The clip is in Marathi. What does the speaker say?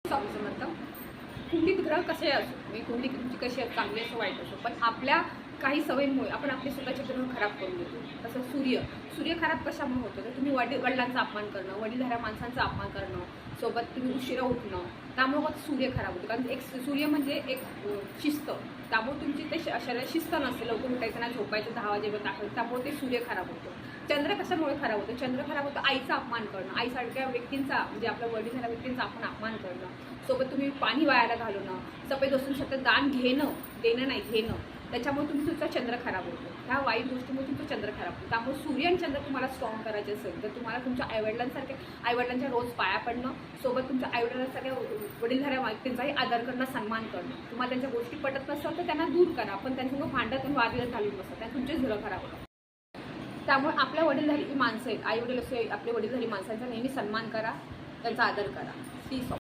स्वामी समर्थ. कुंडलीत ग्रह कसे असो, म्हणजे कुंडली तुमची कशी असो, चांगली असो वाईट असो, पण आपल्या काही सवयींमुळे आपण आपले स्वतःचे ग्रह खराब करून देतो. तसं सूर्य खराब कशामुळे होतं, तर तुम्ही वडिलांचा अपमान करणं, वडीलधाऱ्या माणसांचा अपमान करणं, सोबत तुम्ही उशिरा उठणं, त्यामुळे मग सूर्य खराब होतो. कारण एक सूर्य म्हणजे एक शिस्त, त्यामुळे तुमची ते शरीरात शिस्त नसते, लवकर उठायचं नाही, झोपायचं 10 वाजेपर्यंत टाकायचं, त्यामुळे ते सूर्य खराब होतो. चंद्र कशामुळे खराब होतो, चंद्र खराब होतो आईचा अपमान करणं, आईसारख्या व्यक्तींचा म्हणजे आपल्या वडीलधाऱ्या व्यक्तींचा आपण अपमान करणं, सोबत तुम्ही पाणी वायाला घालवणं, सफेद वस्तून सतत दान देणं नाही घेणं, त्याच्यामुळे तुमचा चंद्र खराब होतो. ह्या वाईट गोष्टीमुळे तुमचा चंद्र खराब होतो. त्यामुळे सूर्य आणि चंद्र तुम्हाला स्ट्रॉंग करायचे असेल तर तुम्हाला तुमच्या आईवडिलांच्या रोज पाया पडणं, सोबत तुमच्या आईवडिलांसारख्या वडीलधाऱ्या व्यक्तींचाही आदर करणं, सन्मान करणं. तुम्हाला त्यांच्या गोष्टी पटत नसतात तर त्यांना दूर करा, पण त्यांच्यासमोर भांडत आणि वादविवाद घालून बसतात, त्या तुमचेच घरं खराब होतात. त्यामुळे आपल्या वडीलधारी माणसं आहेत, आई वडील असे आपले वडीलधारी माणसांचा नेहमी सन्मान करा, त्यांचा आदर करा.